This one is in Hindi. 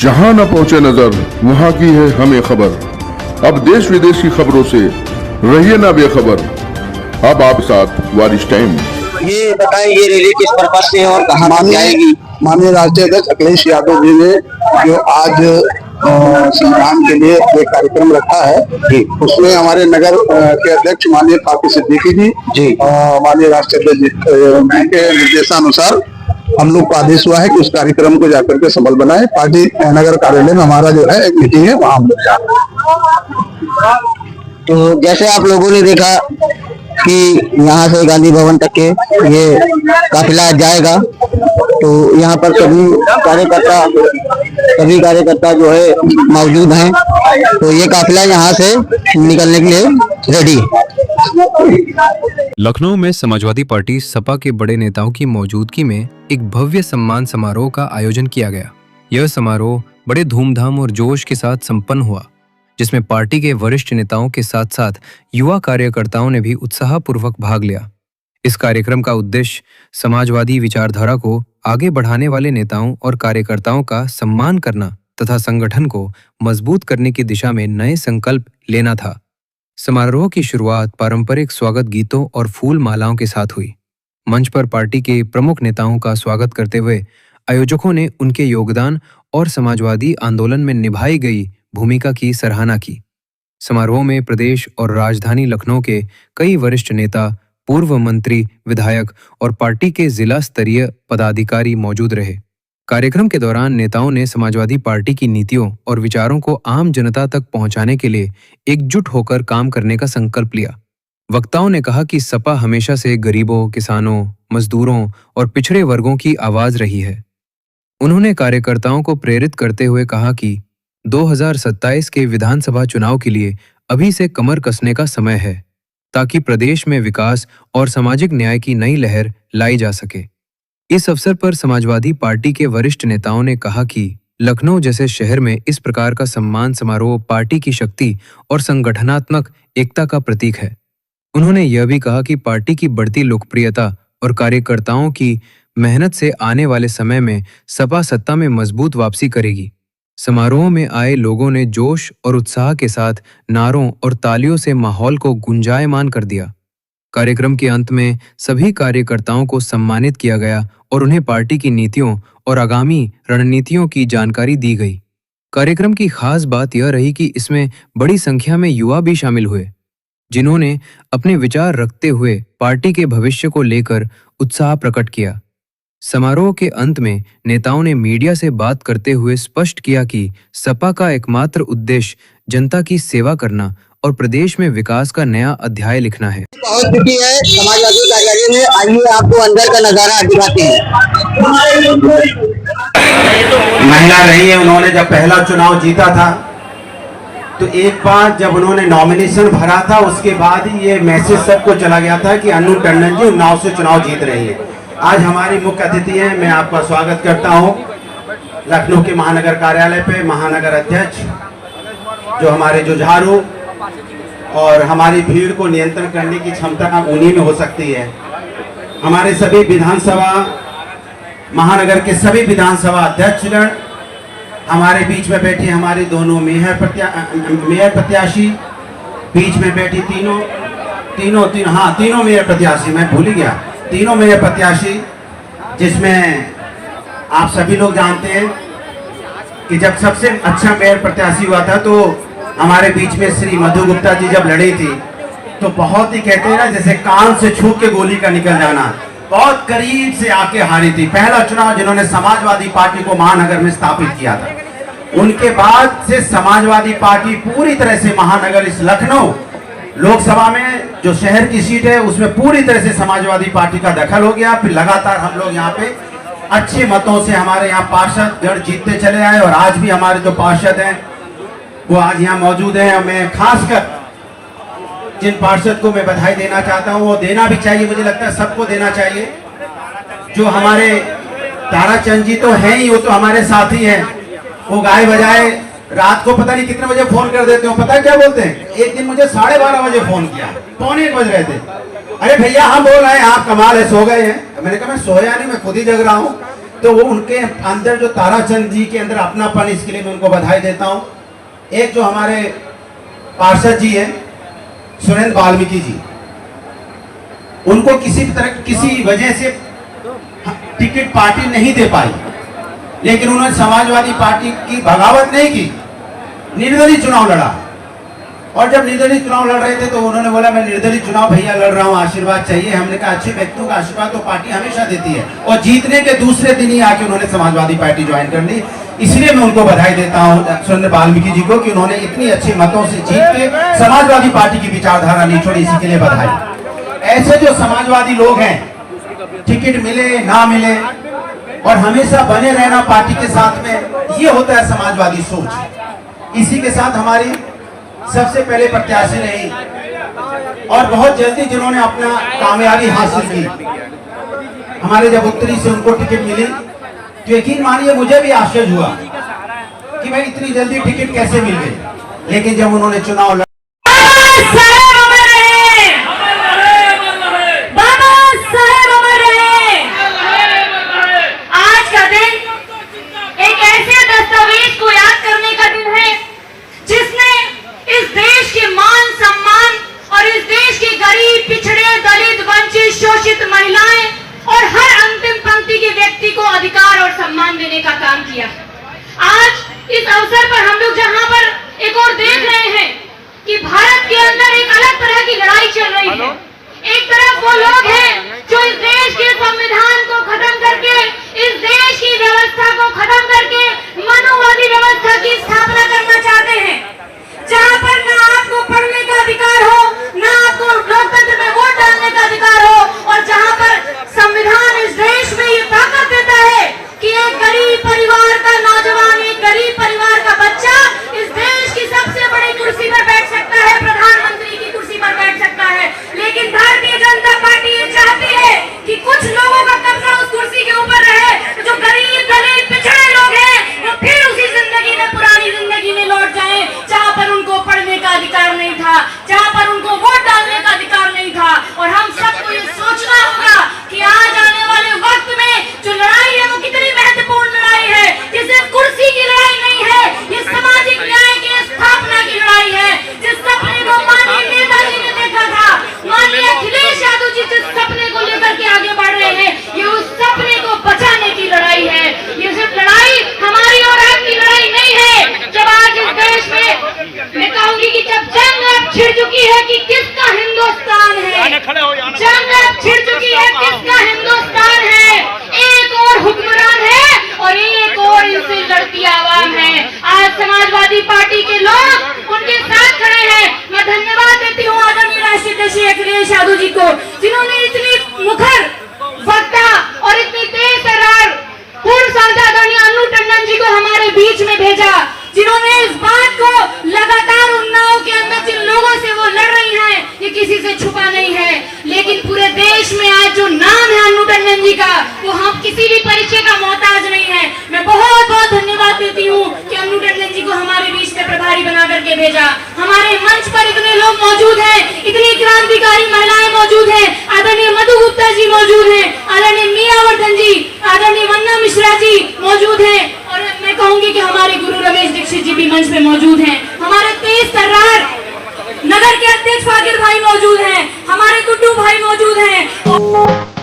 जहां न पहुंचे नजर वहां की है हमें खबर। अब देश विदेश की खबरों से रहिए ना बेखबर। अब आप साथ वारिश टाइम। ये बताएं, ये रैली किस पर्पज से है और कहाँ तक जाएगी? माननीय राष्ट्रीय अध्यक्ष अखिलेश यादव जी ने जो आज संविधान के लिए एक कार्यक्रम रखा है जी, उसमें हमारे नगर के अध्यक्ष माननीय फारूक सिद्दीकी जी माननीय राष्ट्रीय अध्यक्ष के निर्देशानुसार हम लोग को आदेश हुआ है कि उस कार्यक्रम को जाकर के सफल बनाए। पार्टी नगर कार्यालय में हमारा जो है एक मीटिंग है, वहां हम लोग जा रहे हैं। तो जैसे आप लोगों ने देखा कि यहाँ से गांधी भवन तक के ये काफिला जाएगा, तो यहाँ पर सभी कार्यकर्ता जो है मौजूद हैं, तो ये काफिला यहाँ से निकलने के लिए रेडी है। लखनऊ में समाजवादी पार्टी सपा के बड़े नेताओं की मौजूदगी में एक भव्य सम्मान समारोह का आयोजन किया गया। यह समारोह बड़े धूमधाम और जोश के साथ संपन्न हुआ, जिसमें पार्टी के वरिष्ठ नेताओं के साथ साथ युवा कार्यकर्ताओं ने भी उत्साहपूर्वक भाग लिया। इस कार्यक्रम का उद्देश्य समाजवादी विचारधारा को आगे बढ़ाने वाले नेताओं और कार्यकर्ताओं का सम्मान करना तथा संगठन को मजबूत करने की दिशा में नए संकल्प लेना था। समारोह की शुरुआत पारंपरिक स्वागत गीतों और फूल मालाओं के साथ हुई। मंच पर पार्टी के प्रमुख नेताओं का स्वागत करते हुए आयोजकों ने उनके योगदान और समाजवादी आंदोलन में निभाई गई भूमिका की सराहना की। समारोह में प्रदेश और राजधानी लखनऊ के कई वरिष्ठ नेता, पूर्व मंत्री, विधायक और पार्टी के जिला स्तरीय पदाधिकारी मौजूद रहे। कार्यक्रम के दौरान नेताओं ने समाजवादी पार्टी की नीतियों और विचारों को आम जनता तक पहुंचाने के लिए एकजुट होकर काम करने का संकल्प लिया। वक्ताओं ने कहा कि सपा हमेशा से गरीबों, किसानों, मजदूरों और पिछड़े वर्गों की आवाज रही है। उन्होंने कार्यकर्ताओं को प्रेरित करते हुए कहा कि 2027 के विधानसभा चुनाव के लिए अभी से कमर कसने का समय है, ताकि प्रदेश में विकास और सामाजिक न्याय की नई लहर लाई जा सके। इस अवसर पर समाजवादी पार्टी के वरिष्ठ नेताओं ने कहा कि लखनऊ जैसे शहर में इस प्रकार का सम्मान समारोह पार्टी की शक्ति और संगठनात्मक एकता का प्रतीक है। उन्होंने यह भी कहा कि पार्टी की बढ़ती लोकप्रियता और कार्यकर्ताओं की मेहनत से आने वाले समय में सपा सत्ता में मजबूत वापसी करेगी। समारोह में आए लोगों ने जोश और उत्साह के साथ नारों और तालियों से माहौल को गुंजायमान कर दिया। कार्यक्रम के अंत में सभी कार्यकर्ताओं को सम्मानित किया गया और उन्हें पार्टी की नीतियों और आगामी रणनीतियों की जानकारी दी गई। कार्यक्रम की खास बात यह रही कि इसमें बड़ी संख्या में युवा भी शामिल हुए, जिन्होंने अपने विचार रखते हुए पार्टी के भविष्य को लेकर उत्साह प्रकट किया। समारोह के अंत में नेताओं ने मीडिया से बात करते हुए स्पष्ट किया कि सपा का एकमात्र उद्देश्य जनता की सेवा करना और प्रदेश में विकास का नया अध्याय लिखना है। पहुंच चुकी है समाजवादी कार्यालय में, आइए आपको अंदर का नजारा दिखाते हैं। महिला रही है, उन्होंने जब पहला चुनाव जीता था तो एक बार जब उन्होंने नॉमिनेशन भरा था, उसके बाद ही ये मैसेज सबको चला गया था कि अनु टंडन जी उन्नाव से चुनाव जीत रही है। आज हमारी मुख्य अतिथि हैं, मैं आपका स्वागत करता हूं लखनऊ के महानगर कार्यालय पे। महानगर अध्यक्ष जो हमारे जुझारू और हमारी भीड़ को नियंत्रण करने की क्षमता उन्हीं में हो सकती है। हमारे सभी विधानसभा, महानगर के सभी विधानसभा अध्यक्षगण हमारे बीच में बैठी, हमारी दोनों मेयर प्रत्याशी बीच में बैठी, तीनों मेयर प्रत्याशी, मैं भूल ही गया, तीनों मेयर प्रत्याशी, जिसमें आप सभी लोग जानते हैं कि जब सबसे अच्छा मेयर प्रत्याशी हुआ था तो हमारे बीच में श्री मधु गुप्ता जी जब लड़ी थी तो बहुत ही, कहते हैं ना, जैसे कान से छू के गोली का निकल जाना, बहुत करीब से आके हारी थी। पहला चुनाव जिन्होंने समाजवादी पार्टी को महानगर में स्थापित किया था, उनके बाद से समाजवादी पार्टी पूरी तरह से महानगर, इस लखनऊ लोकसभा में जो शहर की सीट है उसमें पूरी तरह से समाजवादी पार्टी का दखल हो गया। फिर लगातार हम लोग यहाँ पे अच्छे मतों से हमारे यहाँ पार्षद गण जीतते चले आए और आज भी हमारे जो पार्षद हैं वो आज यहाँ मौजूद हैं। और मैं खासकर जिन पार्षद को मैं बधाई देना चाहता हूँ, वो देना भी चाहिए, मुझे लगता है सबको देना चाहिए। जो हमारे ताराचंद जी तो हैं ही, वो तो हमारे साथी हैं, वो गाय बजाए रात को पता नहीं कितने बजे फोन कर देते हो, पता है क्या बोलते हैं? एक दिन मुझे 12:30 बजे फोन किया, 12:45 बज रहे थे, अरे भैया हम बोल रहे हैं आप कमाल है, सो गए हैं। मैंने कहा मैं सोया नहीं, मैं खुद ही जग रहा हूँ। तो वो उनके अंदर जो ताराचंद जी के अंदर अपनापन, इसके लिए मैं उनको बधाई देता हूँ। एक जो हमारे पार्षद जी हैं सुरेंद्र वाल्मीकि जी, उनको किसी वजह से टिकट पार्टी नहीं दे पाई, लेकिन उन्होंने समाजवादी पार्टी की बगावत नहीं की, निर्दलीय चुनाव लड़ा। और जब निर्दलीय चुनाव लड़ रहे थे तो उन्होंने बोला मैं निर्दलीय चुनाव भैया लड़ रहा हूँ, आशीर्वाद चाहिए। हमने कहा अच्छे व्यक्तियों का आशीर्वाद तो पार्टी हमेशा देती है। और जीतने के दूसरे दिन ही आके उन्होंने समाजवादी पार्टी ज्वाइन कर ली। इसलिए मैं उनको बधाई देता हूँ सुरेंद्र वाल्मीकि जी को कि उन्होंने इतनी अच्छे मतों से जीत के समाजवादी पार्टी की विचारधारा नहीं छोड़ी, इसी के लिए बधाई। ऐसे जो समाजवादी लोग हैं, टिकट मिले ना मिले और हमेशा बने रहना पार्टी के साथ में, ये होता है समाजवादी सोच। इसी के साथ हमारी सबसे पहले प्रत्याशी रही और बहुत जल्दी जिन्होंने अपना कामयाबी हासिल की, हमारे जब उत्तरी से उनको टिकट मिली तो यकीन मानिए मुझे भी आश्चर्य हुआ कि भाई इतनी जल्दी टिकट कैसे मिल गई। लेकिन जब उन्होंने चुनाव महिलाएं और हर अंतिम पंक्ति के व्यक्ति को अधिकार और सम्मान देने का काम किया। आज इस अवसर पर हम लोग जहां पर एक और देख रहे हैं कि भारत के अंदर एक अलग तरह की लड़ाई चल रही है। एक तरफ वो लोग हैं जो इस देश के संविधान को खत्म करके, इस देश की व्यवस्था को खत्म करके मनुवादी व्यवस्था की स्थापना करना चाहते हैं, जहां पर न आपको पढ़ने का अधिकार हो, न आपको लोकतंत्र में वोट डालने का अधिकार हो, और जहां पर संविधान इस देश में ये ताकत देता है कि एक गरीब परिवार का नौजवान, एक गरीब परिवार का बच्चा इस देश की सबसे बड़ी कुर्सी पर बैठ सकता है, प्रधानमंत्री की कुर्सी पर बैठ सकता है। लेकिन भारतीय जनता पार्टी ये चाहती है कि कुछ लोगों का कब्जा उस कुर्सी के ऊपर रहे, जो गरीब दलित पिछड़े लोग हैं वो फिर उसी जिंदगी में, पुरानी जिंदगी में लौट जाए, जहां पर उनको पढ़ने का अधिकार नहीं था, जहां पर उनको वोट डालने का अधिकार नहीं था। और हम सबको ये सोचना होगा कि आज आने वाले वक्त में जो लड़ाई है वो कितनी महत्वपूर्ण लड़ाई है। ये सिर्फ कुर्सी की लड़ाई नहीं है, ये सामाजिक न्याय की स्थापना की लड़ाई है। जिस सपने को माननीय नेताजी ने देखा था, माननीय अखिलेश यादव जी जिस सपने को लेकर के आगे बढ़ रहे हैं, ये उस सपने को बचाने की लड़ाई है। ये सिर्फ लड़ाई हमारी और आपकी लड़ाई नहीं है। जब आज इस देश में मैं कहूंगी कि जब जंग अब छिड़ चुकी है कि किसका हिंदुस्तान है, जंग अब छिड़ चुकी है किसका हिंदुस्तान है, एक और हुक्मरान है और एक और इनसे लड़ती आवाम है। आज समाजवादी पार्टी के लोग उनके साथ खड़े हैं। मैं धन्यवाद देती हूँ आदरणीय राष्ट्रीय अध्यक्ष अखिलेश यादव जी को, जिन्होंने इतनी मुखर वक्ता और इतनी तेज तर्रार पूर्व सांसद आदरणीय अन्नू टंडन जी को हमारे बीच में भेजा, जिन्होंने इस बात को लगातार उन्नाव के अंदर जिन लोगों से वो लड़ रही हैं, ये किसी से छुपा नहीं है। लेकिन पूरे देश में आज जो नाम है अन्नू टंडन जी का, वो हम किसी भी परिचय का मोहताज नहीं है। मैं बहुत बहुत धन्यवाद देती हूँ कि अन्नू टंडन जी को हमारे बीच में प्रभारी बना करके भेजा। हमारे मंच पर इतने लोग मौजूद हैं, इतनी क्रांतिकारी महिलाएं मौजूद हैं, आदरणीय मधु गुप्ता जी मौजूद हैं, आदरणीय मियावर्धन जी, आदरणीय वंदना मिश्रा जी मौजूद हैं, और मैं कहूंगी कि हमारे गुरु रमेश दीक्षित जी भी मंच पे मौजूद हैं। हमारे तेज तर्रार नगर के अध्यक्ष फाकिर भाई मौजूद हैं, हमारे गुड्डू भाई मौजूद हैं।